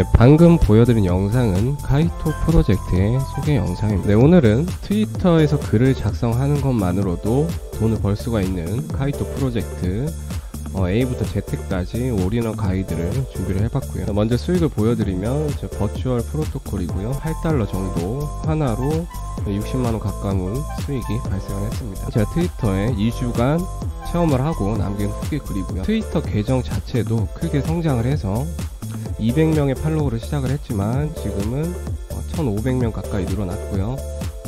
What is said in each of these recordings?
네, 방금 보여드린 영상은 카이토 프로젝트의 소개 영상입니다. 네, 오늘은 트위터에서 글을 작성하는 것만으로도 돈을 벌 수가 있는 카이토 프로젝트 A부터 Z까지 올인원 가이드를 준비를 해봤고요. 먼저 수익을 보여드리면 버추얼 프로토콜이고요. 8달러 정도 하나로 60만원 가까운 수익이 발생을 했습니다. 제가 트위터에 2주간 체험을 하고 남긴 후기 글이고요. 트위터 계정 자체도 크게 성장을 해서 200명의 팔로우를 시작을 했지만 지금은 1500명 가까이 늘어났고요.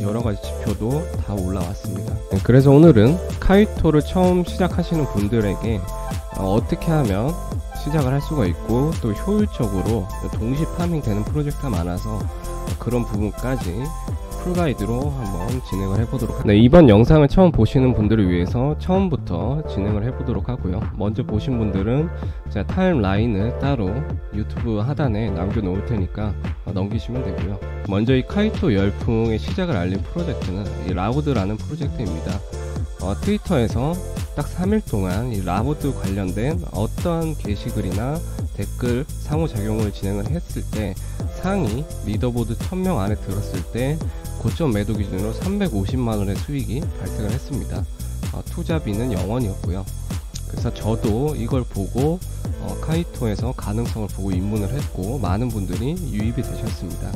여러가지 지표도 다 올라왔습니다. 그래서 오늘은 카이토를 처음 시작하시는 분들에게 어떻게 하면 시작을 할 수가 있고 또 효율적으로 동시 파밍 되는 프로젝트가 많아서 그런 부분까지 풀가이드로 한번 진행을 해보도록 하겠습니다. 네, 이번 영상을 처음 보시는 분들을 위해서 처음부터 진행을 해보도록 하고요. 먼저 보신 분들은 제가 타임라인을 따로 유튜브 하단에 남겨놓을 테니까 넘기시면 되고요. 먼저 이 카이토 열풍의 시작을 알린 프로젝트는 이 라우드라는 프로젝트입니다. 트위터에서 딱 3일 동안 이 라우드 관련된 어떠한 게시글이나 댓글 상호작용을 진행을 했을 때 상위 리더보드 1000명 안에 들었을 때 고점 매도 기준으로 350만원의 수익이 발생을 했습니다. 투자비는 0원이었고요. 그래서 저도 이걸 보고 카이토에서 가능성을 보고 입문을 했고 많은 분들이 유입이 되셨습니다.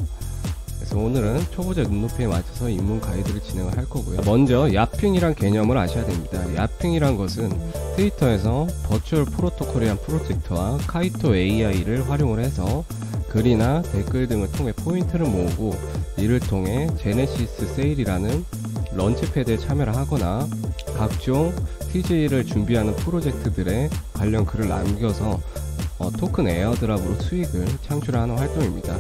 그래서 오늘은 초보자 눈높이에 맞춰서 입문 가이드를 진행을 할 거고요. 먼저 야핑이란 개념을 아셔야 됩니다. 야핑이란 것은 트위터에서 버추얼 프로토콜이란 프로젝트와 카이토 AI를 활용을 해서 글이나 댓글 등을 통해 포인트를 모으고 이를 통해 제네시스 세일이라는 런치패드에 참여를 하거나 각종 TG를 준비하는 프로젝트들의 관련 글을 남겨서 토큰 에어드랍으로 수익을 창출하는 활동입니다.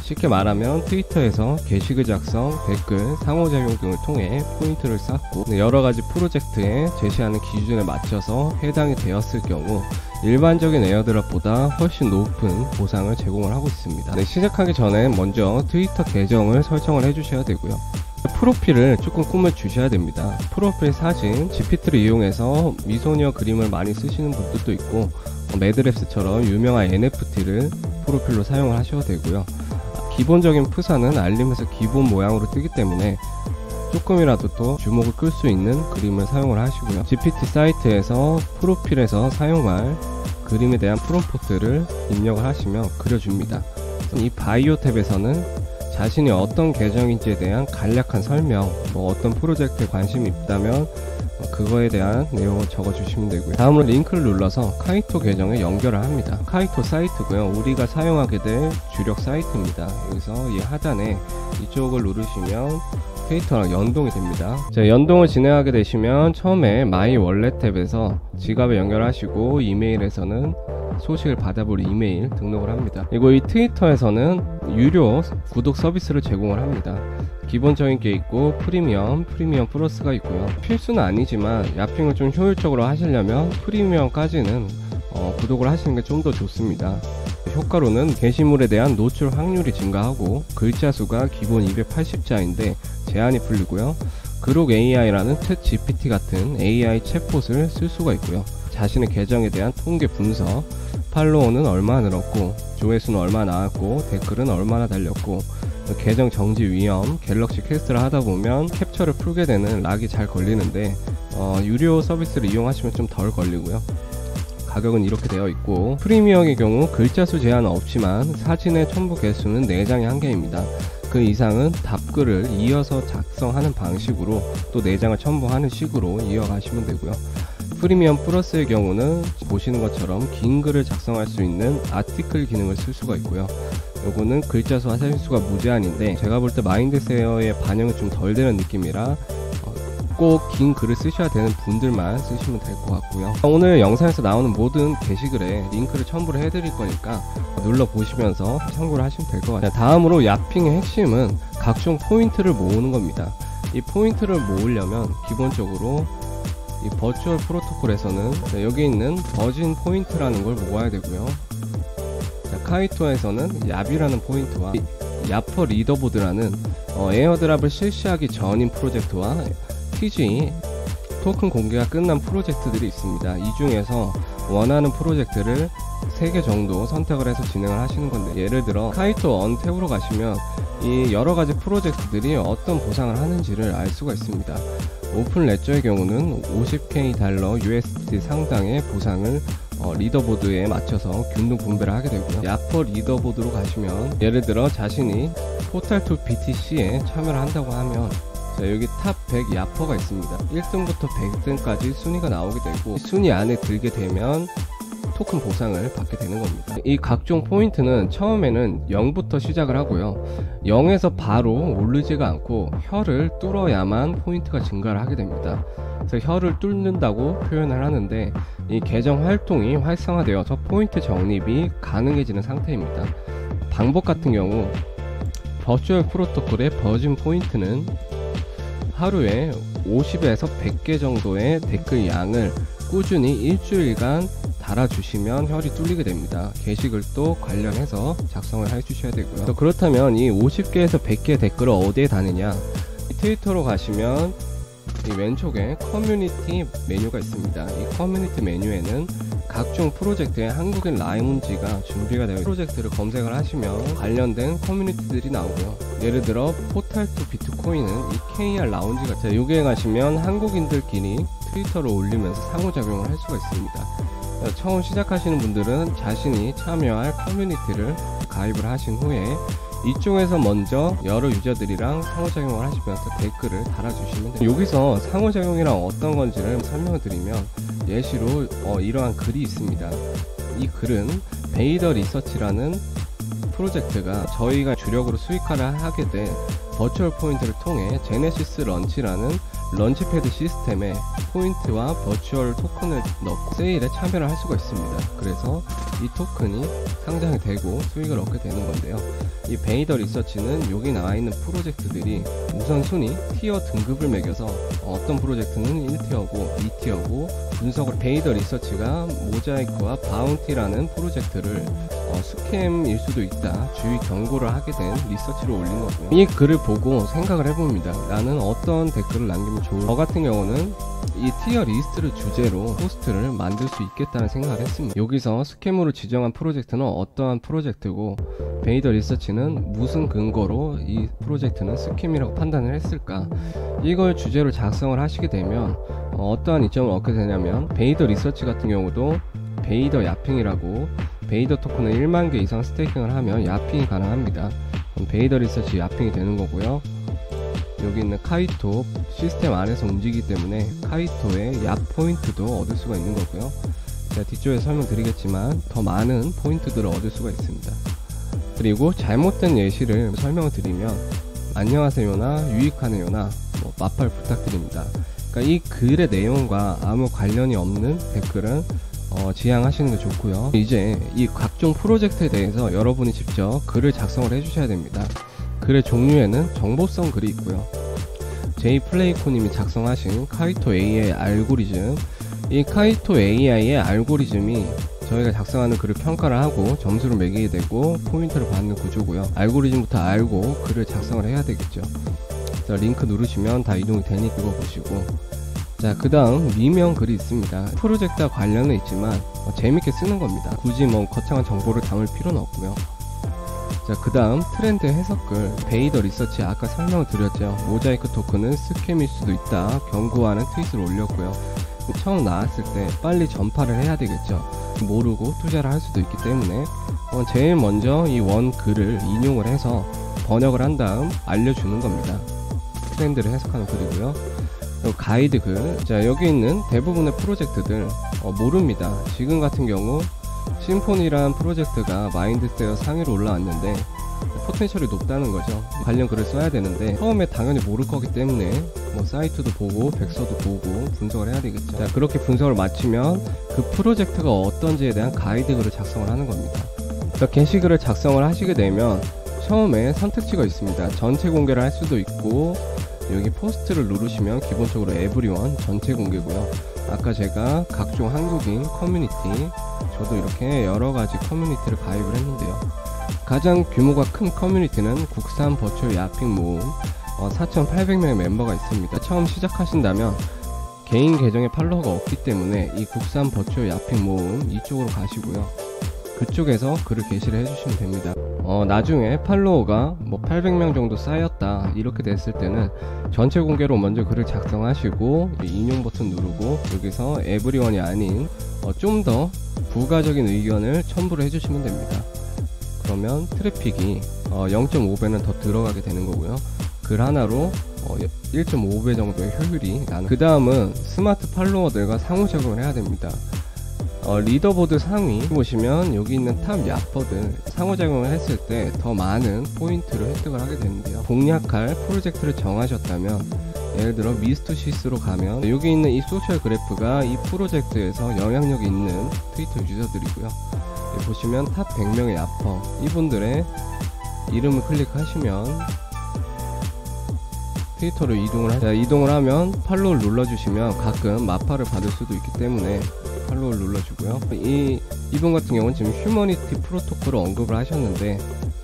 쉽게 말하면 트위터에서 게시글 작성, 댓글, 상호작용 등을 통해 포인트를 쌓고 여러가지 프로젝트에 제시하는 기준에 맞춰서 해당이 되었을 경우 일반적인 에어드랍보다 훨씬 높은 보상을 제공을 하고 있습니다. 네, 시작하기 전에 먼저 트위터 계정을 설정을 해주셔야 되고요. 프로필을 조금 꾸며 주셔야 됩니다. 프로필 사진, GPT를 이용해서 미소녀 그림을 많이 쓰시는 분들도 있고 매드랩스처럼 유명한 NFT를 프로필로 사용을 하셔도 되고요. 기본적인 프사는 알림에서 기본 모양으로 뜨기 때문에 조금이라도 또 주목을 끌 수 있는 그림을 사용을 하시고요. GPT 사이트에서 프로필에서 사용할 그림에 대한 프롬프트를 입력을 하시면 그려줍니다. 이 바이오 탭에서는 자신이 어떤 계정인지에 대한 간략한 설명, 어떤 프로젝트에 관심이 있다면 그거에 대한 내용을 적어주시면 되고요. 다음으로 링크를 눌러서 카이토 계정에 연결을 합니다. 카이토 사이트고요. 우리가 사용하게 될 주력 사이트입니다. 여기서 이 하단에 이쪽을 누르시면 트위터랑 연동이 됩니다. 자, 연동을 진행하게 되시면 처음에 마이 월렛 탭에서 지갑에 연결하시고 이메일에서는 소식을 받아볼 이메일 등록을 합니다. 그리고 이 트위터에서는 유료 구독 서비스를 제공을 합니다. 기본적인 게 있고 프리미엄 플러스가 있고요. 필수는 아니지만 야핑을 좀 효율적으로 하시려면 프리미엄까지는 구독을 하시는 게 좀 더 좋습니다. 효과로는 게시물에 대한 노출 확률이 증가하고 글자 수가 기본 280자인데 제한이 풀리고요. 그록 AI라는 챗 GPT 같은 AI 챗봇을 쓸 수가 있고요. 자신의 계정에 대한 통계 분석, 팔로워는 얼마나 늘었고 조회수는 얼마나 나왔고 댓글은 얼마나 달렸고 계정 정지 위험, 갤럭시 퀘스트를 하다 보면 캡처를 풀게 되는 락이 잘 걸리는데 유료 서비스를 이용하시면 좀 덜 걸리고요. 가격은 이렇게 되어 있고 프리미엄의 경우 글자 수 제한은 없지만 사진의 첨부 개수는 4장의 한계입니다. 그 이상은 답글을 이어서 작성하는 방식으로 또 4장을 첨부하는 식으로 이어가시면 되고요. 프리미엄 플러스의 경우는 보시는 것처럼 긴 글을 작성할 수 있는 아티클 기능을 쓸 수가 있고요. 요거는 글자 수와 사진 수가 무제한인데 제가 볼 때 마인드세어의 반영이 좀 덜 되는 느낌이라 꼭 긴 글을 쓰셔야 되는 분들만 쓰시면 될 것 같고요. 오늘 영상에서 나오는 모든 게시글에 링크를 첨부를 해드릴 거니까 눌러보시면서 참고를 하시면 될 것 같아요. 다음으로 야핑의 핵심은 각종 포인트를 모으는 겁니다. 이 포인트를 모으려면 기본적으로 이 버추얼 프로토콜에서는 여기 있는 버진 포인트라는 걸 모아야 되고요. 카이토에서는 얍이라는 포인트와 야퍼 리더보드라는 에어드랍을 실시하기 전인 프로젝트와 TG 토큰 공개가 끝난 프로젝트들이 있습니다. 이 중에서 원하는 프로젝트를 3개 정도 선택을 해서 진행을 하시는 건데, 예를 들어 카이토 언탭으로 가시면 이 여러가지 프로젝트들이 어떤 보상을 하는지를 알 수가 있습니다. 오픈 레저의 경우는 50K 달러 USD 상당의 보상을 리더보드에 맞춰서 균등 분배를 하게 되고요. 야퍼 리더보드로 가시면, 예를 들어 자신이 포탈2 BTC에 참여를 한다고 하면, 자, 여기 탑 100 야퍼가 있습니다. 1등부터 100등까지 순위가 나오게 되고, 순위 안에 들게 되면 토큰 보상을 받게 되는 겁니다. 이 각종 포인트는 처음에는 0부터 시작을 하고요, 0에서 바로 오르지가 않고 혀를 뚫어야만 포인트가 증가를 하게 됩니다. 그래서 혀를 뚫는다고 표현을 하는데, 이 계정 활동이 활성화되어서 포인트 적립이 가능해지는 상태입니다. 방법 같은 경우, 버추얼 프로토콜의 버진 포인트는 하루에 50에서 100개 정도의 댓글 양을 꾸준히 일주일간 달아주시면 혈이 뚫리게 됩니다. 게시글 또 관련해서 작성을 해주셔야 되고요. 그렇다면 이 50개에서 100개 댓글을 어디에 다느냐, 트위터로 가시면 이 왼쪽에 커뮤니티 메뉴가 있습니다. 이 커뮤니티 메뉴에는 각종 프로젝트의 한국인 라운지가 준비가 되어 있는 프로젝트를 검색을 하시면 관련된 커뮤니티들이 나오고요. 예를 들어 포탈2 비트코인은 이 KR 라운지가, 자, 여기에 가시면 한국인들끼리 트위터로 올리면서 상호작용을 할 수가 있습니다. 처음 시작하시는 분들은 자신이 참여할 커뮤니티를 가입을 하신 후에 이쪽에서 먼저 여러 유저들이랑 상호작용을 하시면서 댓글을 달아주시면 됩니다. 여기서 상호작용이란 어떤 건지를 설명을 드리면, 예시로 이러한 글이 있습니다. 이 글은 베이더 리서치라는 프로젝트가 저희가 주력으로 수익화를 하게 된 버추얼 포인트를 통해 제네시스 런치라는 런치패드 시스템에 포인트와 버추얼 토큰을 넣고 세일에 참여를 할 수가 있습니다. 그래서 이 토큰이 상장이 되고 수익을 얻게 되는 건데요. 이 베이더 리서치는 여기 나와 있는 프로젝트들이 우선순위 티어 등급을 매겨서 어떤 프로젝트는 1티어고 2티어고 분석을, 베이더 리서치가 모자이크와 바운티라는 프로젝트를 스캠일 수도 있다 주의 경고를 하게 된 리서치를 올린 거고요. 이 글을 보고 생각을 해봅니다. 나는 어떤 댓글을 남기면 좋을까? 저 같은 경우는 이 티어 리스트를 주제로 포스트를 만들 수 있겠다는 생각을 했습니다. 여기서 스캠으로 지정한 프로젝트는 어떠한 프로젝트고, 베이더 리서치는 무슨 근거로 이 프로젝트는 스캠이라고 판단을 했을까, 이걸 주제로 작성을 하시게 되면 어떠한 이점을 얻게 되냐면, 베이더 리서치 같은 경우도 베이더 야핑이라고, 베이더 토큰을 1만 개 이상 스테이킹을 하면 야핑이 가능합니다. 그럼 베이더 리서치 야핑이 되는 거고요. 여기 있는 카이토 시스템 안에서 움직이기 때문에 카이토의 야 포인트도 얻을 수가 있는 거고요. 제가 뒤쪽에 설명드리겠지만 더 많은 포인트들을 얻을 수가 있습니다. 그리고 잘못된 예시를 설명을 드리면, 안녕하세요나 유익하네요나 마팔 부탁드립니다. 그러니까 이 글의 내용과 아무 관련이 없는 댓글은 지양하시는 게 좋고요. 이제 이 각종 프로젝트에 대해서 여러분이 직접 글을 작성을 해주셔야 됩니다. 글의 종류에는 정보성 글이 있고요. 제이플레이코님이 작성하신 카이토 AI 알고리즘, 이 카이토 AI의 알고리즘이 저희가 작성하는 글을 평가를 하고 점수를 매기게 되고 포인트를 받는 구조고요. 알고리즘부터 알고 글을 작성을 해야 되겠죠. 자, 링크 누르시면 다 이동이 되니 그거 보시고, 자, 그 다음 미명 글이 있습니다. 프로젝트와 관련은 있지만 재밌게 쓰는 겁니다. 굳이 거창한 정보를 담을 필요는 없고요. 자, 그 다음 트렌드 해석글, 베이더 리서치 아까 설명을 드렸죠. 모자이크 토큰은 스캠일 수도 있다 경고하는 트윗을 올렸고요. 처음 나왔을 때 빨리 전파를 해야 되겠죠. 모르고 투자를 할 수도 있기 때문에 제일 먼저 이 원 글을 인용을 해서 번역을 한 다음 알려주는 겁니다. 트렌드를 해석하는 글이고요. 가이드 글, 자, 여기 있는 대부분의 프로젝트들 모릅니다. 지금 같은 경우 심포니라는 프로젝트가 마인드세어 상위로 올라왔는데 포텐셜이 높다는 거죠. 관련 글을 써야 되는데 처음에 당연히 모를 거기 때문에 사이트도 보고 백서도 보고 분석을 해야 되겠죠. 자, 그렇게 분석을 마치면 그 프로젝트가 어떤지에 대한 가이드 글을 작성을 하는 겁니다. 게시글을 작성을 하시게 되면 처음에 선택지가 있습니다. 전체 공개를 할 수도 있고, 여기 포스트를 누르시면 기본적으로 에브리원 전체 공개고요. 아까 제가 각종 한국인 커뮤니티, 저도 이렇게 여러가지 커뮤니티를 가입을 했는데요. 가장 규모가 큰 커뮤니티는 국산 버추얼 야핑 모음 4,800명의 멤버가 있습니다. 처음 시작하신다면 개인 계정에 팔로워가 없기 때문에 이 국산 버추얼 야핑 모음 이쪽으로 가시고요. 그쪽에서 글을 게시를 해주시면 됩니다. 나중에 팔로워가 뭐 800명 정도 쌓였다 이렇게 됐을 때는 전체 공개로 먼저 글을 작성하시고 인용 버튼 누르고 여기서 에브리원이 아닌 좀 더 부가적인 의견을 첨부를 해주시면 됩니다. 그러면 트래픽이 0.5배는 더 들어가게 되는 거고요. 글 하나로 1.5배 정도의 효율이 나는. 그 다음은 스마트 팔로워들과 상호작용을 해야 됩니다. 리더보드 상위 보시면 여기 있는 탑 야퍼들 상호작용을 했을 때 더 많은 포인트를 획득을 하게 되는데요. 공략할 프로젝트를 정하셨다면 예를 들어 미스토시스로 가면 여기 있는 이 소셜 그래프가 이 프로젝트에서 영향력이 있는 트위터 유저들이고요. 보시면 탑 100명의 야퍼 이분들의 이름을 클릭하시면 트위터로 이동을 하면 팔로우를 눌러주시면 가끔 마파를 받을 수도 있기 때문에 팔로우를 눌러주고요. 이분 같은 경우는 지금 휴머니티 프로토콜을 언급을 하셨는데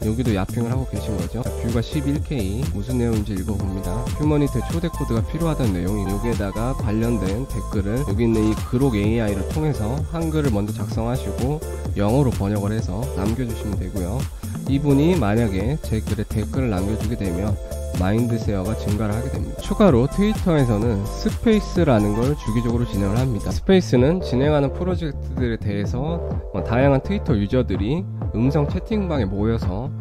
여기도 야핑을 하고 계신 거죠. 뷰가 11K 무슨 내용인지 읽어봅니다. 휴머니티 초대 코드가 필요하다는 내용이 여기에다가 관련된 댓글을 여기 있는 이 그록 AI를 통해서 한글을 먼저 작성하시고 영어로 번역을 해서 남겨주시면 되고요. 이분이 만약에 제 글에 댓글을 남겨주게 되면 마인드세어가 증가를 하게 됩니다. 추가로 트위터에서는 스페이스라는 걸 주기적으로 진행을 합니다. 스페이스는 진행하는 프로젝트들에 대해서 다양한 트위터 유저들이 음성 채팅방에 모여서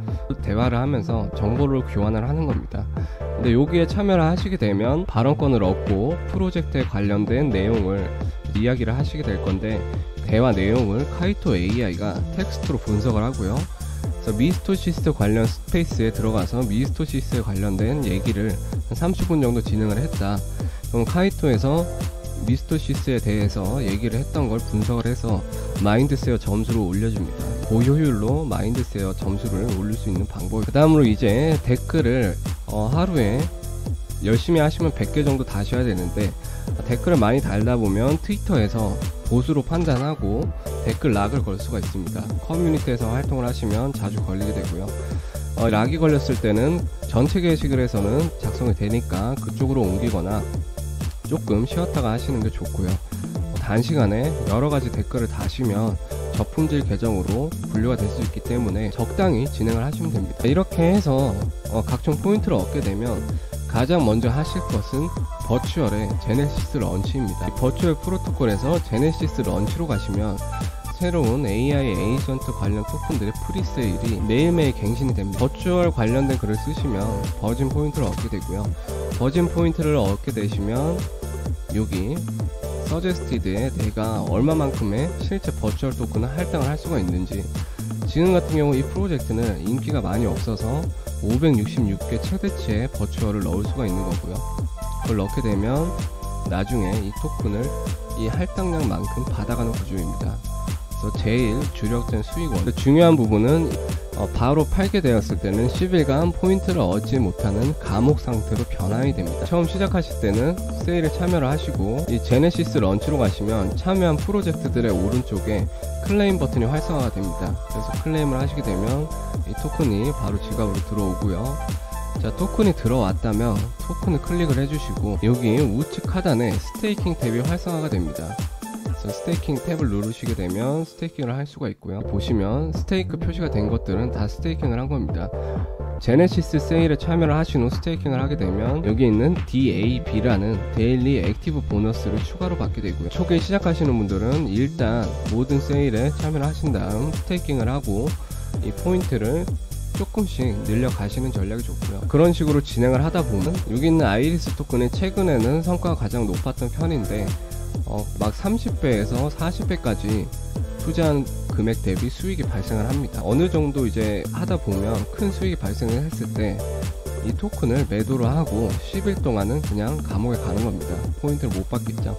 대화를 하면서 정보를 교환을 하는 겁니다. 근데 여기에 참여를 하시게 되면 발언권을 얻고 프로젝트에 관련된 내용을 이야기를 하시게 될 건데 대화 내용을 카이토 AI가 텍스트로 분석을 하고요. 그래서 미스토시스 관련 스페이스에 들어가서 미스토시스에 관련된 얘기를 한 30분 정도 진행을 했다. 그럼 카이토에서 미스토시스에 대해서 얘기를 했던 걸 분석을 해서 마인드세어 점수를 올려줍니다. 고효율로 마인드세어 점수를 올릴 수 있는 방법. 그 다음으로 이제 댓글을 하루에 열심히 하시면 100개 정도 다셔야 되는데 댓글을 많이 달다 보면 트위터에서 보수로 판단하고 댓글 락을 걸 수가 있습니다. 커뮤니티에서 활동을 하시면 자주 걸리게 되고요. 락이 걸렸을 때는 전체 게시글에서는 작성이 되니까 그쪽으로 옮기거나 조금 쉬었다가 하시는 게 좋고요. 단시간에 여러가지 댓글을 다시면 저품질 계정으로 분류가 될 수 있기 때문에 적당히 진행을 하시면 됩니다. 이렇게 해서 각종 포인트를 얻게 되면 가장 먼저 하실 것은 버추얼의 제네시스 런치입니다. 버추얼 프로토콜에서 제네시스 런치로 가시면 새로운 AI 에이전트 관련 토큰들의 프리세일이 매일매일 갱신이 됩니다. 버추얼 관련된 글을 쓰시면 버진 포인트를 얻게 되고요. 버진 포인트를 얻게 되시면 여기 서제스티드에 내가 얼마만큼의 실제 버추얼 토큰을 할당을 할 수가 있는지, 지금 같은 경우 이 프로젝트는 인기가 많이 없어서 566개 최대치의 버추얼을 넣을 수가 있는 거고요. 그걸 넣게 되면 나중에 이 토큰을 이 할당량만큼 받아가는 구조입니다. 그래서 제일 주력된 수익원, 중요한 부분은 바로 팔게 되었을 때는 10일간 포인트를 얻지 못하는 감옥 상태로 변환이 됩니다. 처음 시작하실 때는 세일에 참여를 하시고 이 제네시스 런치로 가시면 참여한 프로젝트들의 오른쪽에 클레임 버튼이 활성화가 됩니다. 그래서 클레임을 하시게 되면 이 토큰이 바로 지갑으로 들어오고요. 자, 토큰이 들어왔다면 토큰을 클릭을 해주시고 여기 우측 하단에 스테이킹 탭이 활성화가 됩니다. 스테이킹 탭을 누르시게 되면 스테이킹을 할 수가 있고요. 보시면 스테이크 표시가 된 것들은 다 스테이킹을 한 겁니다. 제네시스 세일에 참여를 하신 후 스테이킹을 하게 되면 여기 있는 DAB라는 데일리 액티브 보너스를 추가로 받게 되고요. 초기에 시작하시는 분들은 일단 모든 세일에 참여를 하신 다음 스테이킹을 하고 이 포인트를 조금씩 늘려 가시는 전략이 좋고요. 그런 식으로 진행을 하다 보면 여기 있는 아이리스 토큰이 최근에는 성과가 가장 높았던 편인데 막 30배에서 40배까지 투자한 금액 대비 수익이 발생을 합니다. 어느 정도 이제 하다 보면 큰 수익이 발생을 했을 때 이 토큰을 매도를 하고 10일 동안은 그냥 감옥에 가는 겁니다. 포인트를 못 받겠죠.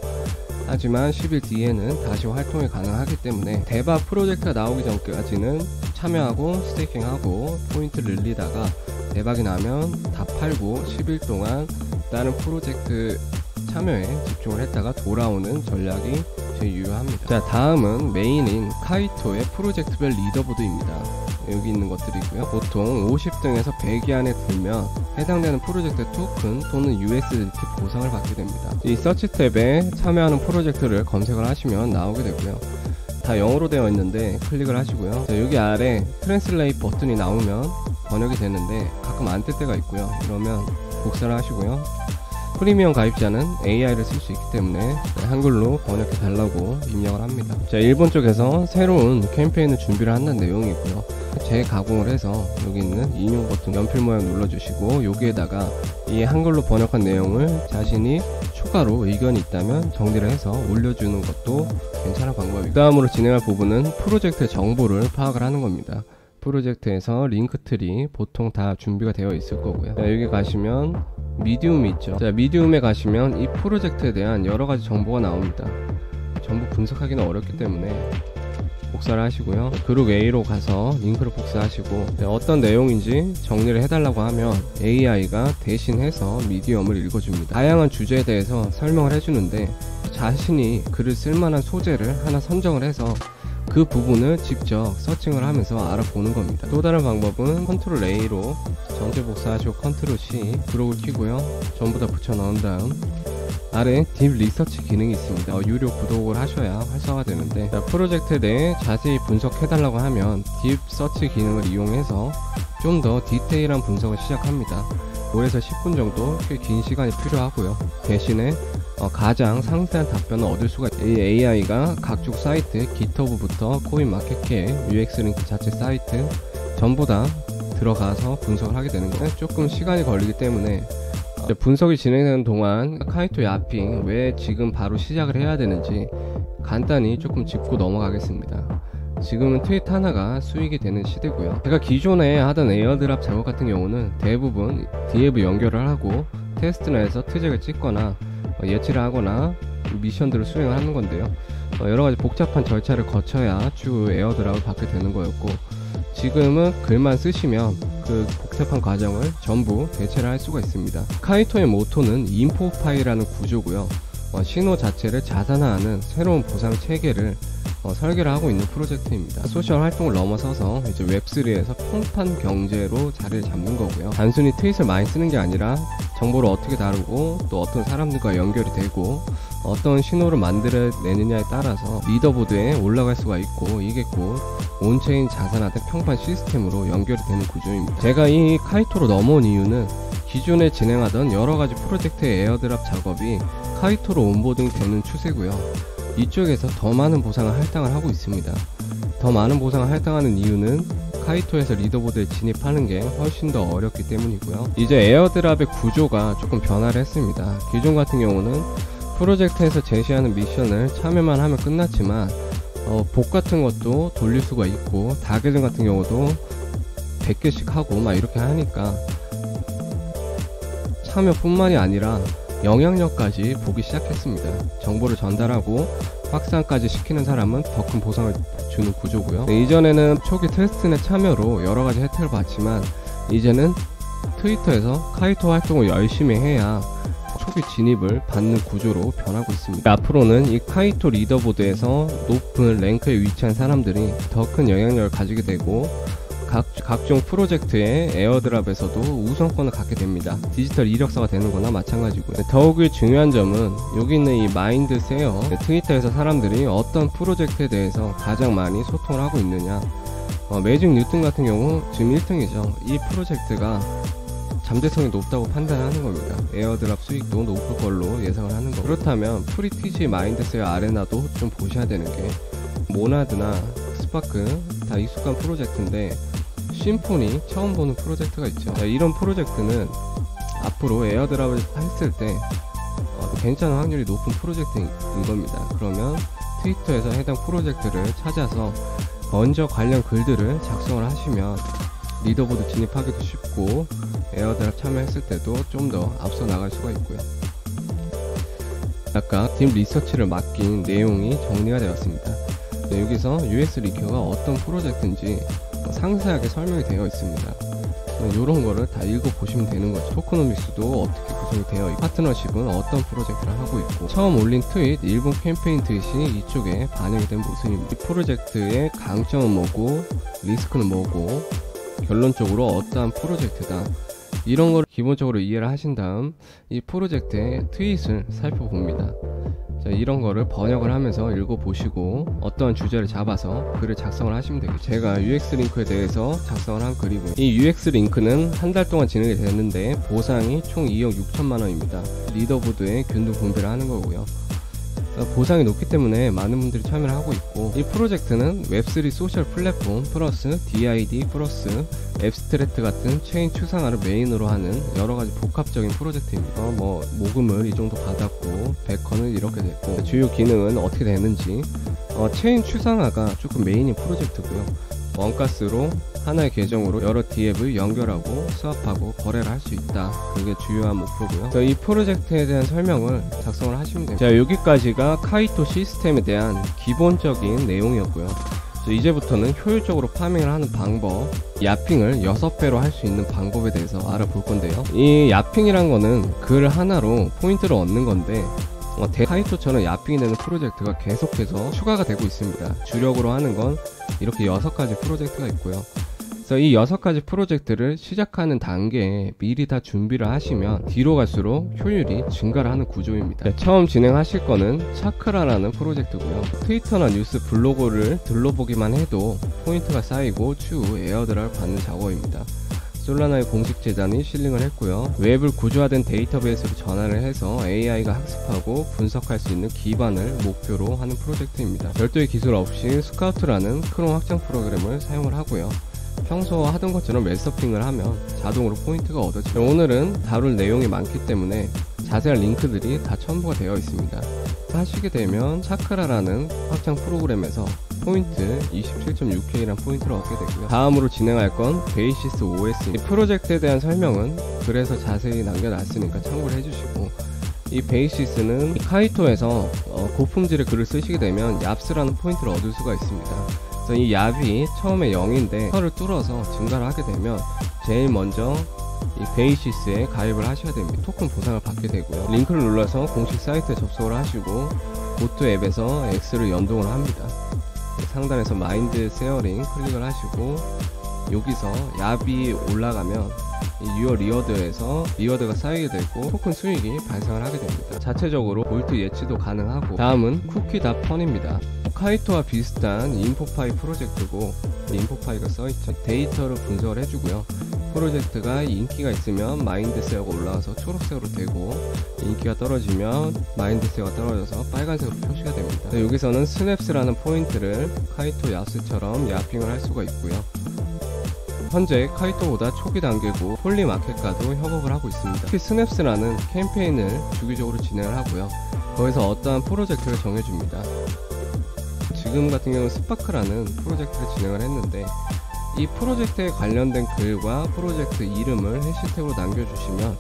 하지만 10일 뒤에는 다시 활동이 가능하기 때문에 대박 프로젝트가 나오기 전까지는 참여하고 스테이킹하고 포인트를 늘리다가 대박이 나면 다 팔고 10일 동안 다른 프로젝트 참여에 집중을 했다가 돌아오는 전략이 제일 유효합니다. 자, 다음은 메인인 카이토의 프로젝트별 리더보드입니다. 여기 있는 것들이고요. 보통 50등에서 100위 안에 들면 해당되는 프로젝트 토큰 또는 USDT 보상을 받게 됩니다. 이 서치 탭에 참여하는 프로젝트를 검색을 하시면 나오게 되고요. 다 영어로 되어 있는데 클릭을 하시고요. 자, 여기 아래 트랜슬레이트 버튼이 나오면 번역이 되는데 가끔 안 뜰 때가 있고요. 이러면 복사를 하시고요. 프리미엄 가입자는 AI를 쓸 수 있기 때문에 한글로 번역해 달라고 입력을 합니다. 자, 일본 쪽에서 새로운 캠페인을 준비를 한다는 내용이고요. 재가공을 해서 여기 있는 인용 버튼 연필 모양 눌러주시고 여기에다가 이 한글로 번역한 내용을 자신이 추가로 의견이 있다면 정리를 해서 올려주는 것도 괜찮은 방법입니다. 다음으로 진행할 부분은 프로젝트 정보를 파악을 하는 겁니다. 프로젝트에서 링크트리 보통 다 준비가 되어 있을 거고요. 자, 여기 가시면 미디움이 있죠. 자, 미디움에 가시면 이 프로젝트에 대한 여러가지 정보가 나옵니다. 전부 분석하기는 어렵기 때문에 복사를 하시고요. 그룹 A로 가서 링크를 복사하시고 어떤 내용인지 정리를 해달라고 하면 AI가 대신해서 미디엄을 읽어줍니다. 다양한 주제에 대해서 설명을 해주는데 자신이 글을 쓸만한 소재를 하나 선정을 해서 그 부분을 직접 서칭을 하면서 알아보는 겁니다. 또 다른 방법은 컨트롤 A로 전체 복사하시고 컨트롤 C 그룹을 키고요. 전부 다 붙여 넣은 다음 아래 딥 리서치 기능이 있습니다. 유료 구독을 하셔야 활성화되는데 프로젝트에 대해 자세히 분석해달라고 하면 딥 서치 기능을 이용해서 좀 더 디테일한 분석을 시작합니다. 5에서 10분 정도 꽤 긴 시간이 필요하고요. 대신에 가장 상세한 답변을 얻을 수가 있어요. 이 AI가 각종 사이트, 깃허브부터 코인마켓캡, UX링크 자체 사이트 전부 다 들어가서 분석을 하게 되는 거예요. 조금 시간이 걸리기 때문에 분석이 진행되는 동안 카이토 야핑 왜 지금 바로 시작을 해야 되는지 간단히 조금 짚고 넘어가겠습니다. 지금은 트윗 하나가 수익이 되는 시대고요. 제가 기존에 하던 에어드랍 작업 같은 경우는 대부분 디앱 연결을 하고 테스트넷에서 트잭을 찍거나 예치를 하거나 미션들을 수행을 하는 건데요. 여러가지 복잡한 절차를 거쳐야 추후 에어드랍을 받게 되는 거였고 지금은 글만 쓰시면 그 복잡한 과정을 전부 대체를 할 수가 있습니다. 카이토의 모토는 인포 파일이라는 구조고요. 신호 자체를 자산화하는 새로운 보상 체계를 설계를 하고 있는 프로젝트입니다. 소셜 활동을 넘어서서 이제 웹3에서 평판 경제로 자리를 잡는 거고요. 단순히 트윗을 많이 쓰는 게 아니라 정보를 어떻게 다루고 또 어떤 사람들과 연결이 되고 어떤 신호를 만들어내느냐에 따라서 리더보드에 올라갈 수가 있고 이게 곧 온체인 자산화된 평판 시스템으로 연결이 되는 구조입니다. 제가 이 카이토로 넘어온 이유는 기존에 진행하던 여러가지 프로젝트의 에어드랍 작업이 카이토로 온보딩 되는 추세고요. 이쪽에서 더 많은 보상을 할당을 하고 있습니다. 더 많은 보상을 할당하는 이유는 카이토에서 리더보드에 진입하는 게 훨씬 더 어렵기 때문이고요. 이제 에어드랍의 구조가 조금 변화를 했습니다. 기존 같은 경우는 프로젝트에서 제시하는 미션을 참여만 하면 끝났지만 복 같은 것도 돌릴 수가 있고 다계정 같은 경우도 100개씩 하고 막 이렇게 하니까 참여뿐만이 아니라 영향력까지 보기 시작했습니다. 정보를 전달하고 확산까지 시키는 사람은 더 큰 보상을 주는 구조고요. 이전에는 초기 테스트넷 참여로 여러가지 혜택을 받지만 이제는 트위터에서 카이토 활동을 열심히 해야 초기 진입을 받는 구조로 변하고 있습니다. 앞으로는 이 카이토 리더보드에서 높은 랭크에 위치한 사람들이 더 큰 영향력을 가지게 되고 각종 프로젝트의 에어드랍에서도 우선권을 갖게 됩니다. 디지털 이력서가 되는 거나 마찬가지고요. 더욱이 중요한 점은 여기 있는 이 마인드 세어, 트위터에서 사람들이 어떤 프로젝트에 대해서 가장 많이 소통을 하고 있느냐. 매직 뉴튼 같은 경우 지금 1등이죠. 이 프로젝트가 잠재성이 높다고 판단하는 겁니다. 에어드랍 수익도 높을 걸로 예상을 하는 거. 그렇다면 프리티지 마인드세어 아레나도 좀 보셔야 되는 게 모나드나 스파크 다 익숙한 프로젝트인데 심포니 처음 보는 프로젝트가 있죠. 이런 프로젝트는 앞으로 에어드랍을 했을 때 괜찮은 확률이 높은 프로젝트인 겁니다. 그러면 트위터에서 해당 프로젝트를 찾아서 먼저 관련 글들을 작성을 하시면 리더보드 진입하기도 쉽고 에어드랍 참여했을 때도 좀 더 앞서 나갈 수가 있고요. 아까 딥 리서치를 맡긴 내용이 정리가 되었습니다. 여기서 US 리큐가 어떤 프로젝트인지 상세하게 설명이 되어 있습니다. 이런 거를 다 읽어보시면 되는 거죠. 토크노믹스도 어떻게 구성이 되어 있고 파트너십은 어떤 프로젝트를 하고 있고 처음 올린 트윗, 일본 캠페인 트윗이 이쪽에 반영이 된 모습입니다. 이 프로젝트의 강점은 뭐고 리스크는 뭐고 결론적으로 어떠한 프로젝트다 이런 거를 기본적으로 이해를 하신 다음 이 프로젝트의 트윗을 살펴봅니다. 자, 이런 거를 번역을 하면서 읽어보시고 어떠한 주제를 잡아서 글을 작성을 하시면 되겠죠. 제가 UX 링크에 대해서 작성을 한 글이고요. 이 UX 링크는 한 달 동안 진행이 됐는데 보상이 총 2억 6천만 원입니다. 리더보드에 균등 분배를 하는 거고요. 보상이 높기 때문에 많은 분들이 참여를 하고 있고, 이 프로젝트는 웹3 소셜 플랫폼 플러스 DID 플러스 앱스트랙트 같은 체인 추상화를 메인으로 하는 여러가지 복합적인 프로젝트입니다. 모금을 이 정도 받았고 베컨은 이렇게 됐고, 주요 기능은 어떻게 되는지, 체인 추상화가 조금 메인인 프로젝트고요. 원가스로 하나의 계정으로 여러 D앱을 연결하고 스왑하고 거래를 할 수 있다. 그게 주요한 목표고요. 이 프로젝트에 대한 설명을 작성을 하시면 됩니다. 자, 여기까지가 카이토 시스템에 대한 기본적인 내용이었고요. 이제부터는 효율적으로 파밍을 하는 방법, 야핑을 6배로 할 수 있는 방법에 대해서 알아볼 건데요. 이 야핑이란 거는 글 하나로 포인트를 얻는 건데, 카이토처럼 야핑이 되는 프로젝트가 계속해서 추가가 되고 있습니다. 주력으로 하는 건 이렇게 6가지 프로젝트가 있고요. 그래서 이 6가지 프로젝트를 시작하는 단계에 미리 다 준비를 하시면 뒤로 갈수록 효율이 증가를 하는 구조입니다. 네, 처음 진행하실 거는 차크라라는 프로젝트고요. 트위터나 뉴스 블로그를 둘러보기만 해도 포인트가 쌓이고 추후 에어드랍을 받는 작업입니다. 솔라나의 공식 재단이 실링을 했고요. 웹을 구조화된 데이터베이스로 전환을 해서 AI가 학습하고 분석할 수 있는 기반을 목표로 하는 프로젝트입니다. 별도의 기술 없이 스카우트라는 크롬 확장 프로그램을 사용을 하고요. 평소 하던 것처럼 웹서핑을 하면 자동으로 포인트가 얻어져요. 오늘은 다룰 내용이 많기 때문에 자세한 링크들이 다 첨부가 되어 있습니다. 하시게 되면 차크라라는 확장 프로그램에서 포인트 27.6K라는 포인트를 얻게 되고요. 다음으로 진행할 건 베이시스 OS. 이 프로젝트에 대한 설명은 글에서 자세히 남겨놨으니까 참고를 해주시고, 이 베이시스는 카이토에서 고품질의 글을 쓰시게 되면 얍스라는 포인트를 얻을 수가 있습니다. 그래서 이 얍이 처음에 0인데 털을 뚫어서 증가를 하게 되면 제일 먼저 이 베이시스에 가입을 하셔야 됩니다. 토큰 보상을 받게 되고요. 링크를 눌러서 공식 사이트에 접속을 하시고 고토 앱에서 X를 연동을 합니다. 상단에서 마인드 쉐어링 클릭을 하시고 여기서 얍이 올라가면 이 유어 리워드에서 리워드가 쌓이게 되고 토큰 수익이 발생을 하게 됩니다. 자체적으로 볼트 예치도 가능하고, 다음은 쿠키다 펀입니다. 카이토와 비슷한 인포파이 프로젝트고, 인포파이가 써있죠. 데이터를 분석을 해주고요. 프로젝트가 인기가 있으면 마인드 쉐어가 올라가서 초록색으로 되고, 인기가 떨어지면 마인드 쉐어가 떨어져서 빨간색으로 표시가 됩니다. 여기서는 스냅스라는 포인트를 카이토 야스처럼 야핑을 할 수가 있고요. 현재 카이토보다 초기 단계고 폴리마켓과도 협업을 하고 있습니다. 특히 스냅스라는 캠페인을 주기적으로 진행을 하고요. 거기서 어떠한 프로젝트를 정해줍니다. 지금 같은 경우는 스파크라는 프로젝트를 진행을 했는데, 이 프로젝트에 관련된 글과 프로젝트 이름을 해시태그로 남겨주시면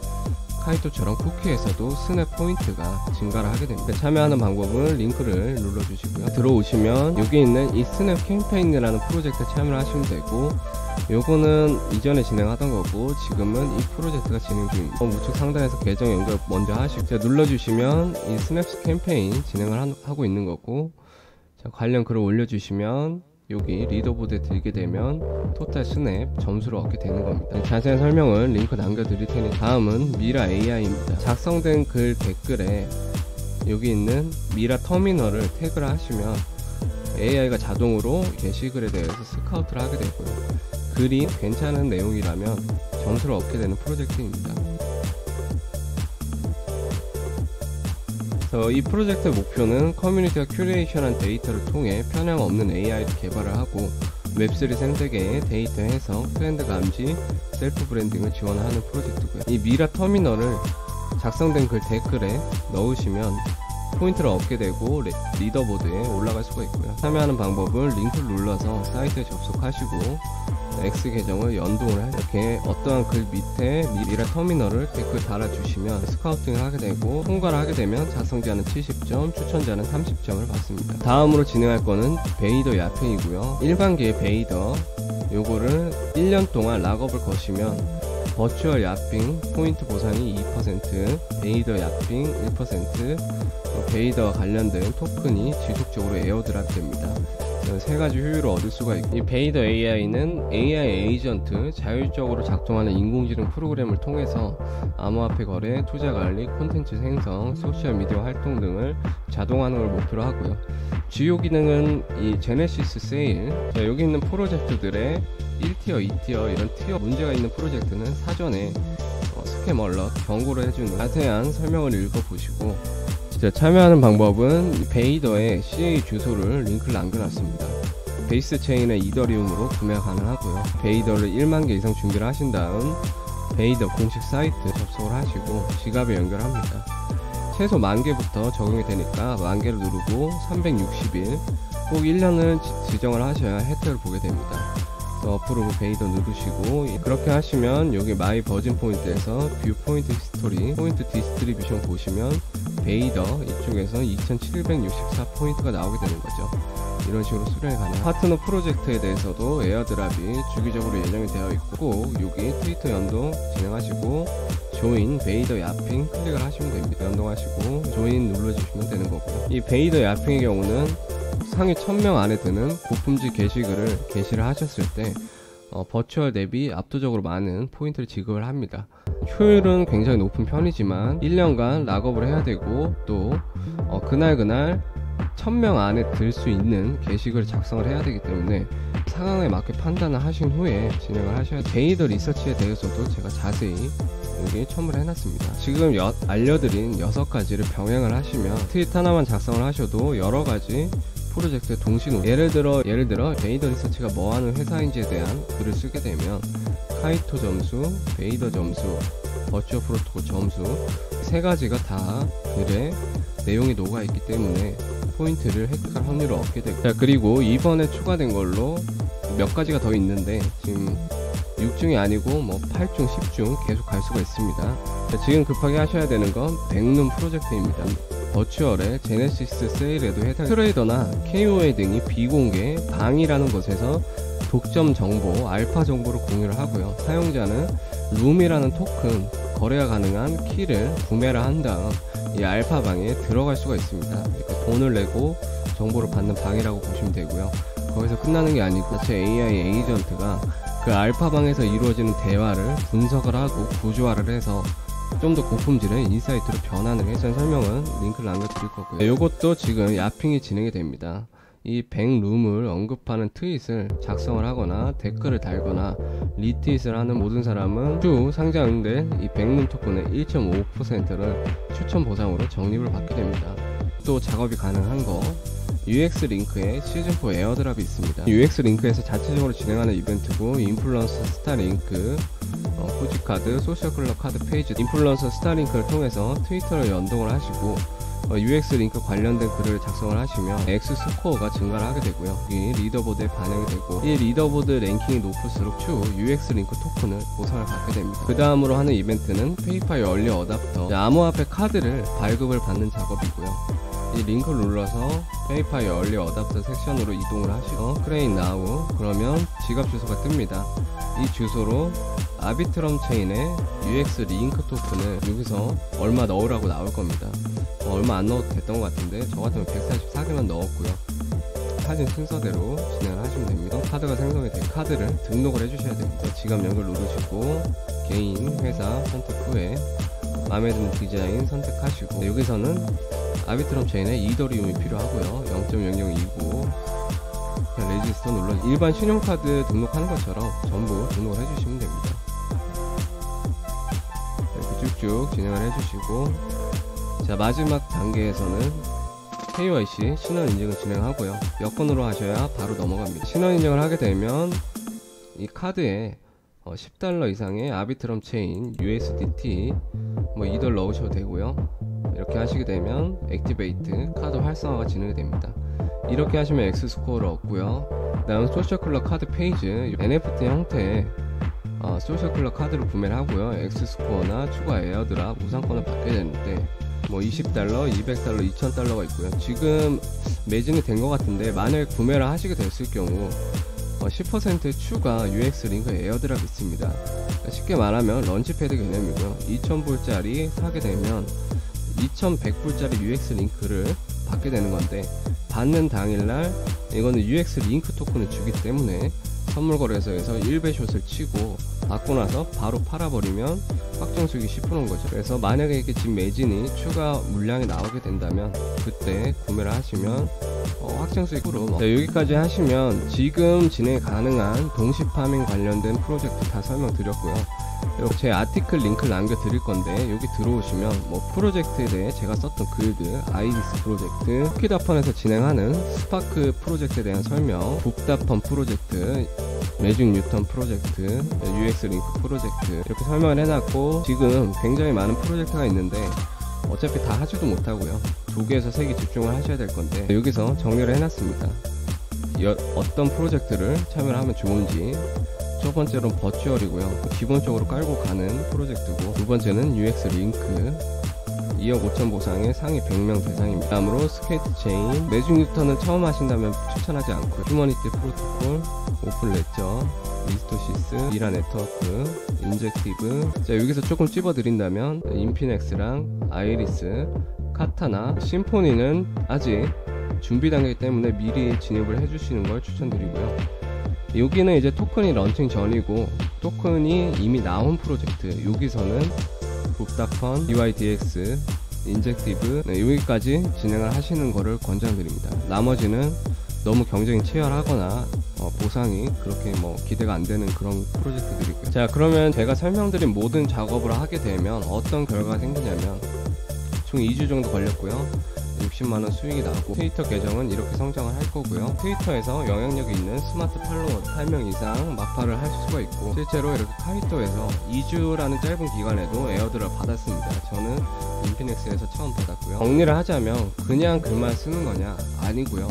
카이토처럼 쿠키에서도 스냅 포인트가 증가를 하게 됩니다. 참여하는 방법은 링크를 눌러주시고요. 들어오시면 여기 있는 이 스냅 캠페인이라는 프로젝트에 참여를 하시면 되고, 요거는 이전에 진행하던 거고 지금은 이 프로젝트가 진행 중입니다. 우측 상단에서 계정 연결 먼저 하시고 눌러주시면 이 스냅스 캠페인 진행을 하고 있는 거고, 자, 관련 글을 올려주시면 여기 리더보드에 들게 되면 토탈 스냅 점수를 얻게 되는 겁니다. 자세한 설명은 링크 남겨드릴 테니. 다음은 미라 AI입니다. 작성된 글 댓글에 여기 있는 미라 터미널을 태그를 하시면 AI가 자동으로 게시글에 대해서 스카우트를 하게 되고요. 글이 괜찮은 내용이라면 점수를 얻게 되는 프로젝트입니다. 이 프로젝트의 목표는 커뮤니티가 큐레이션한 데이터를 통해 편향 없는 AI를 개발을 하고 웹3 생태계의 데이터 해석, 트렌드 감지, 셀프 브랜딩을 지원하는 프로젝트고요. 이 미라 터미널을 작성된 글 댓글에 넣으시면 포인트를 얻게 되고 리더보드에 올라갈 수가 있고요. 참여하는 방법은 링크를 눌러서 사이트에 접속하시고 X 계정을 연동을 해요. 이렇게 어떠한 글 밑에 미라 터미널을 댓글 달아주시면 스카우팅을 하게 되고, 통과를 하게 되면 작성자는 70점, 추천자는 30점을 받습니다. 다음으로 진행할 거는 베이더 야핑이고요. 일반기의 베이더, 요거를 1년 동안 락업을 거시면 버추얼 야핑 포인트 보상이 2%, 베이더 야핑 1%, 베이더와 관련된 토큰이 지속적으로 에어드랍 됩니다. 이런 세 가지 효율을 얻을 수가 있고, 이 베이더 AI는 AI 에이전트, 자율적으로 작동하는 인공지능 프로그램을 통해서 암호화폐 거래, 투자 관리, 콘텐츠 생성, 소셜미디어 활동 등을 자동화하는 걸 목표로 하고요. 주요 기능은 이 제네시스 세일, 여기 있는 프로젝트들의 1티어, 2티어 이런 티어 문제가 있는 프로젝트는 사전에 스캠 얼럿 경고를 해주는 자세한 설명을 읽어보시고, 참여하는 방법은 베이더의 CA 주소를 링크를 남겨놨습니다. 베이스 체인의 이더리움으로 구매가 가능하고요. 베이더를 1만 개 이상 준비를 하신 다음 베이더 공식 사이트 접속을 하시고 지갑에 연결합니다. 최소 10,000개부터 적용이 되니까 10,000개를 누르고 360일 꼭 1년을 지정을 하셔야 혜택을 보게 됩니다. 어프로브 베이더 누르시고, 그렇게 하시면 여기 마이 버진 포인트에서 뷰 포인트 히스토리, 포인트 디스트리뷰션 보시면 베이더 이쪽에서 2764포인트가 나오게 되는 거죠. 이런 식으로 수령이 가능합니다. 파트너 프로젝트에 대해서도 에어드랍이 주기적으로 예정이 되어 있고, 여기 트위터 연동 진행하시고 조인 베이더 야핑 클릭을 하시면 됩니다. 연동하시고 조인 눌러주시면 되는 거고요. 이 베이더 야핑의 경우는 상위 1000명 안에 드는 고품질 게시글을 게시를 하셨을 때 버추얼 대비 압도적으로 많은 포인트를 지급을 합니다. 효율은 굉장히 높은 편이지만 1년간 락업을 해야 되고, 또 그날 1000명 안에 들 수 있는 게시글을 작성을 해야 되기 때문에 상황에 맞게 판단을 하신 후에 진행을 하셔야 돼요. 베이더 리서치에 대해서도 제가 자세히 여기 첨부를 해놨습니다. 지금 알려드린 6가지를 병행을 하시면 트윗 하나만 작성을 하셔도 여러가지 프로젝트에 동시에 예를 들어 베이더 리서치가 뭐하는 회사인지에 대한 글을 쓰게 되면 카이토 점수, 베이더 점수, 버추어 프로토콜 점수 세 가지가 다 글에 내용이 녹아있기 때문에 포인트를 획득할 확률을 얻게 되고, 자, 그리고 이번에 추가된 걸로 몇 가지가 더 있는데 지금 6중이 아니고 8중, 10중 계속 갈 수가 있습니다. 자, 지금 급하게 하셔야 되는 건 백룸 프로젝트입니다. 버추얼의 제네시스 세일에도 해당, 트레이더나 KOA 등이 비공개 방이라는 곳에서 독점 정보, 알파 정보를 공유를 하고요. 사용자는 룸이라는 토큰, 거래가 가능한 키를 구매를 한 다음 이 알파 방에 들어갈 수가 있습니다. 그러니까 돈을 내고 정보를 받는 방이라고 보시면 되고요. 거기서 끝나는 게 아니고 자체 AI 에이전트가 그 알파 방에서 이루어지는 대화를 분석을 하고 구조화를 해서 좀 더 고품질의 인사이트로 변하는 회전 설명은 링크를 남겨드릴 거고요. 요것도 지금 야핑이 진행이 됩니다. 이 백룸을 언급하는 트윗을 작성을 하거나 댓글을 달거나 리트윗을 하는 모든 사람은 추후 상장된 이 백룸 토큰의 1.5%를 추천 보상으로 적립을 받게 됩니다. 또 작업이 가능한 거, UX 링크에 시즌4 에어드랍이 있습니다. UX 링크에서 자체적으로 진행하는 이벤트고, 인플루언서 스타링크, 포지카드, 소셜클럽 카드 페이지, 인플루언서 스타링크를 통해서 트위터를 연동을 하시고 UX 링크 관련된 글을 작성을 하시면 X 스코어가 증가를 하게 되고요. 이 리더보드에 반영이 되고, 이 리더보드 랭킹이 높을수록 추후 UX 링크 토큰을 보상을 받게 됩니다. 그 다음으로 하는 이벤트는 페이파이 얼리 어답터, 암호화폐 카드를 발급을 받는 작업이고요. 이 링크를 눌러서 페이파이 얼리 어답터 섹션으로 이동을 하시고 크레인 나우 그러면 지갑 주소가 뜹니다. 이 주소로 아비트럼 체인의 UX 링크 토큰을 여기서 얼마 넣으라고 나올 겁니다. 얼마 안 넣어도 됐던 것 같은데 저 같으면 144개만 넣었고요. 사진 순서대로 진행을 하시면 됩니다. 카드가 생성이 된 카드를 등록을 해주셔야 됩니다. 지갑 연결 누르시고 개인, 회사 선택 후에 마음에 드는 디자인 선택하시고, 여기서는 아비트럼 체인에 이더리움이 필요하고요. 0.0029 레지스터 눌러 일반 신용카드 등록하는 것처럼 전부 등록을 해주시면 됩니다. 이렇게 쭉쭉 진행을 해주시고, 자, 마지막 단계에서는 KYC 신원 인증을 진행하고요. 여권으로 하셔야 바로 넘어갑니다. 신원 인증을 하게 되면 이 카드에 $10 이상의 아비트럼 체인 USDT $2 넣으셔도 되고요. 이렇게 하시게 되면 액티베이트 카드 활성화가 진행이 됩니다. 이렇게 하시면 X 스코어를 얻고요. 그 다음 소셜클럽 카드 페이지 NFT 형태의 소셜클럽 카드를 구매를 하고요. X 스코어나 추가 에어드랍 우상권을 받게 되는데 $20, $200, $2,000가 있고요. 지금 매진이 된 것 같은데 만약에 구매를 하시게 됐을 경우 10% 추가 UX 링크 에어드랍이 있습니다. 그러니까 쉽게 말하면 런치패드 개념이고요. 2,000불짜리 사게 되면 2,100불짜리 UX 링크를 받게 되는 건데, 받는 당일날 이거는 UX 링크 토큰을 주기 때문에 선물 거래소에서 1배숏을 치고 받고 나서 바로 팔아버리면 확정 수익이 10%인 거죠. 그래서 만약에 이렇게 지금 매진이 추가 물량이 나오게 된다면 그때 구매를 하시면 확정 수익 10%. 여기까지 하시면 지금 진행 가능한 동시 파밍 관련된 프로젝트 다 설명드렸고요. 그리고 제 아티클 링크를 남겨드릴 건데 여기 들어오시면 뭐 프로젝트에 대해 제가 썼던 글들, 아이리스 프로젝트, 쿠키다펀에서 진행하는 스파크 프로젝트에 대한 설명, 북다펀 프로젝트, 매직 뉴턴 프로젝트, UX 링크 프로젝트 이렇게 설명을 해놨고, 지금 굉장히 많은 프로젝트가 있는데 어차피 다 하지도 못하고요. 2개에서 3개 집중을 하셔야 될 건데 여기서 정리를 해놨습니다. 어떤 프로젝트를 참여를 하면 좋은지. 첫 번째로는 버추얼이고요. 기본적으로 깔고 가는 프로젝트고, 두 번째는 UX 링크 2억 5천 보상의 상위 100명 대상입니다. 다음으로 스케이트 체인, 매직 뉴턴은 처음 하신다면 추천하지 않고, 휴머니티 프로토콜, 오픈 레저, 미스토시스, 미라 네트워크, 인젝티브. 자, 여기서 조금 찝어드린다면 인피넥스랑 아이리스, 카타나, 심포니는 아직 준비 단계이기 때문에 미리 진입을 해주시는 걸 추천드리고요. 여기는 이제 토큰이 런칭 전이고 토큰이 이미 나온 프로젝트, 여기서는 북다펀, DYDX, 인젝티브, 여기까지 진행을 하시는 거를 권장드립니다. 나머지는 너무 경쟁이 치열하거나 보상이 그렇게 뭐 기대가 안 되는 그런 프로젝트들이고요. 자, 그러면 제가 설명드린 모든 작업을 하게 되면 어떤 결과가 생기냐면 총 2주 정도 걸렸고요. 60만원 수익이 나고, 트위터 계정은 이렇게 성장을 할 거고요. 트위터에서 영향력이 있는 스마트 팔로워 8명 이상 막파를 할 수가 있고, 실제로 이렇게 카이토에서 2주라는 짧은 기간에도 에어드랍을 받았습니다. 저는 인피넥스에서 처음 받았고요. 정리를 하자면 그냥 글만 쓰는 거냐? 아니고요.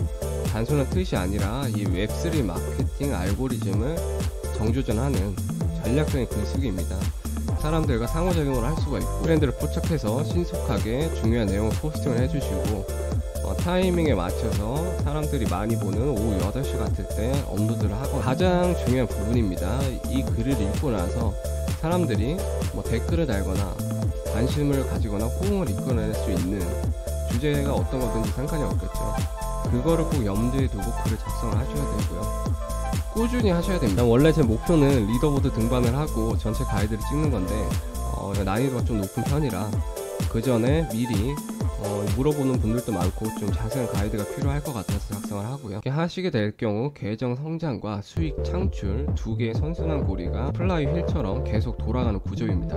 단순한 트윗이 아니라 이 웹3 마케팅 알고리즘을 정조준하는 전략적인 글쓰기입니다. 사람들과 상호작용을 할 수가 있고, 트렌드를 포착해서 신속하게 중요한 내용을 포스팅을 해주시고, 타이밍에 맞춰서 사람들이 많이 보는 오후 8시 같을 때 업로드를 하거나, 가장 중요한 부분입니다. 이 글을 읽고 나서 사람들이 뭐 댓글을 달거나 관심을 가지거나 호응을 이끌어낼 수 있는 주제가 어떤 거든지 상관이 없겠죠. 그거를 꼭 염두에 두고 글을 작성을 하셔야 되고요. 꾸준히 하셔야 됩니다. 원래 제 목표는 리더보드 등반을 하고 전체 가이드를 찍는 건데 난이도가 좀 높은 편이라 그 전에 미리 물어보는 분들도 많고 좀 자세한 가이드가 필요할 것 같아서 작성을 하고요. 이렇게 하시게 될 경우 계정 성장과 수익 창출 2개의 선순환 고리가 플라이 휠처럼 계속 돌아가는 구조입니다.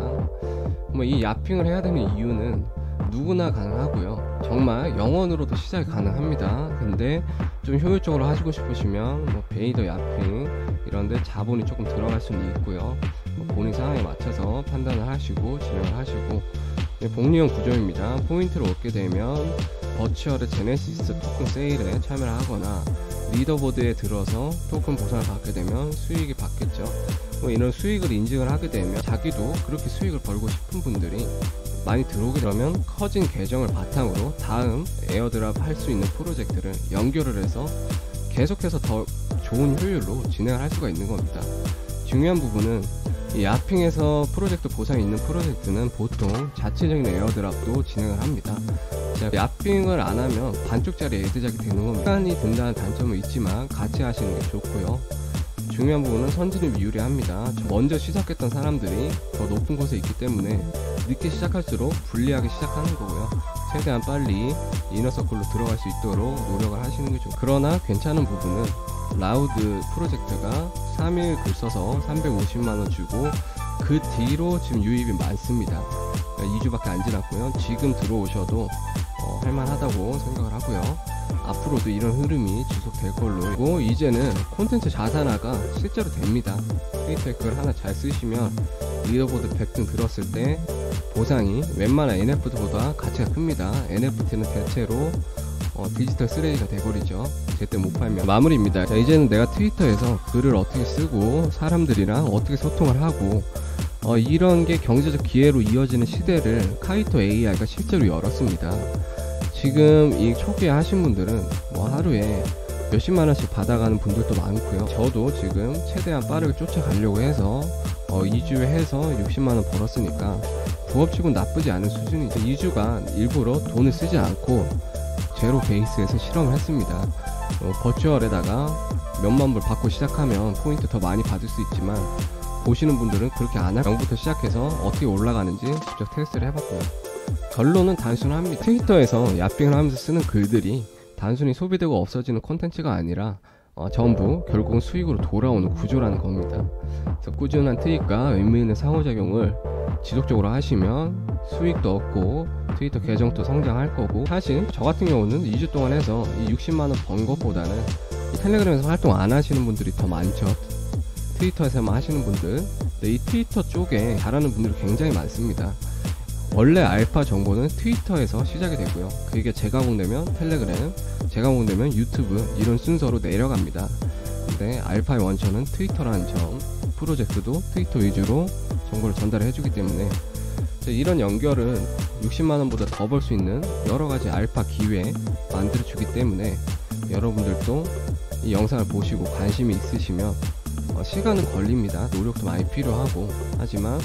뭐 이 야핑을 해야 되는 이유는 누구나 가능하고요. 정말 영원으로도 시작이 가능합니다. 근데 좀 효율적으로 하시고 싶으시면 뭐 베이더 야핑 이런데 자본이 조금 들어갈 수는 있고요. 뭐 본인 상황에 맞춰서 판단을 하시고 진행을 하시고, 복리형 구조입니다. 포인트를 얻게 되면 버추얼의 제네시스 토큰 세일에 참여를 하거나 리더보드에 들어서 토큰 보상을 받게 되면 수익이 받겠죠. 뭐 이런 수익을 인증을 하게 되면 자기도 그렇게 수익을 벌고 싶은 분들이 많이 들어오게 되면 커진 계정을 바탕으로 다음 에어드랍 할 수 있는 프로젝트를 연결을 해서 계속해서 더 좋은 효율로 진행을 할 수가 있는 겁니다. 중요한 부분은 이 야핑에서 프로젝트 보상이 있는 프로젝트는 보통 자체적인 에어드랍도 진행을 합니다. 자, 야핑을 안 하면 반쪽짜리 에드작이 되는 겁니다. 시간이 든다는 단점은 있지만 같이 하시는 게 좋고요. 중요한 부분은 선진입이 유리합니다. 먼저 시작했던 사람들이 더 높은 곳에 있기 때문에 늦게 시작할수록 불리하게 시작하는 거고요. 최대한 빨리 이너서클로 들어갈 수 있도록 노력을 하시는 게 좋고, 그러나 괜찮은 부분은 라우드 프로젝트가 3일 글 써서 350만원 주고 그 뒤로 지금 유입이 많습니다. 2주밖에 안 지났고요. 지금 들어오셔도 할만하다고 생각을 하고요. 앞으로도 이런 흐름이 지속될 걸로. 그리고 이제는 콘텐츠 자산화가 실제로 됩니다. 트위터 글 하나 잘 쓰시면 리더보드 100등 들었을 때 보상이 웬만한 NFT보다 가치가 큽니다. NFT는 대체로 디지털 쓰레기가 돼버리죠. 제때 못 팔면. 마무리입니다. 자, 이제는 내가 트위터에서 글을 어떻게 쓰고 사람들이랑 어떻게 소통을 하고 이런 게 경제적 기회로 이어지는 시대를 카이토 AI가 실제로 열었습니다. 지금 이 초기에 하신 분들은 뭐 하루에 몇십만원씩 받아가는 분들도 많고요. 저도 지금 최대한 빠르게 쫓아가려고 해서 2주에 해서 60만원 벌었으니까 부업치고는 나쁘지 않은 수준이죠. 2주간 일부러 돈을 쓰지 않고 제로 베이스에서 실험을 했습니다. 버추얼에다가 몇만 불 받고 시작하면 포인트 더 많이 받을 수 있지만, 보시는 분들은 그렇게 안 하고 0부터 시작해서 어떻게 올라가는지 직접 테스트를 해봤고요. 결론은 단순합니다. 트위터에서 야빙을 하면서 쓰는 글들이 단순히 소비되고 없어지는 콘텐츠가 아니라 전부 결국은 수익으로 돌아오는 구조라는 겁니다. 그래서 꾸준한 트윗과 의미 있는 상호작용을 지속적으로 하시면 수익도 얻고 트위터 계정도 성장할 거고, 사실 저 같은 경우는 2주 동안 해서 이 60만원 번 것보다는 이 텔레그램에서 활동 안 하시는 분들이 더 많죠. 트위터에서만 하시는 분들. 근데 이 트위터 쪽에 잘하는 분들이 굉장히 많습니다. 원래 알파 정보는 트위터에서 시작이 되고요. 그게 재가공되면 텔레그램, 재가공되면 유튜브, 이런 순서로 내려갑니다. 근데 알파의 원천은 트위터라는 점, 프로젝트도 트위터 위주로 정보를 전달해 주기 때문에 이런 연결은 60만원보다 더 벌 수 있는 여러가지 알파 기회 만들어 주기 때문에, 여러분들도 이 영상을 보시고 관심이 있으시면 시간은 걸립니다. 노력도 많이 필요하고, 하지만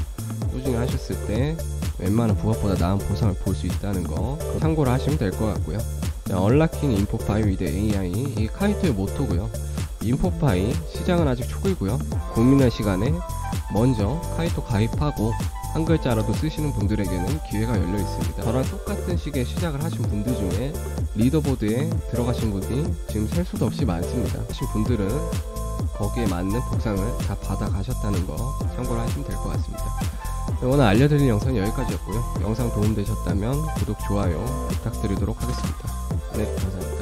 꾸준히 하셨을 때 웬만한 부업보다 나은 보상을 볼 수 있다는 거 참고를 하시면 될 것 같고요. 언락킹 인포파이 위드 AI, 이 카이토의 모토고요. 인포파이 시장은 아직 초기고요. 고민할 시간에 먼저 카이토 가입하고 한 글자라도 쓰시는 분들에게는 기회가 열려 있습니다. 저랑 똑같은 시기에 시작을 하신 분들 중에 리더보드에 들어가신 분이 지금 셀 수도 없이 많습니다. 하신 분들은 거기에 맞는 보상을 다 받아 가셨다는 거 참고를 하시면 될 것 같습니다. 오늘 알려드린 영상은 여기까지였고요. 영상 도움되셨다면 구독, 좋아요 부탁드리도록 하겠습니다. 네, 감사합니다.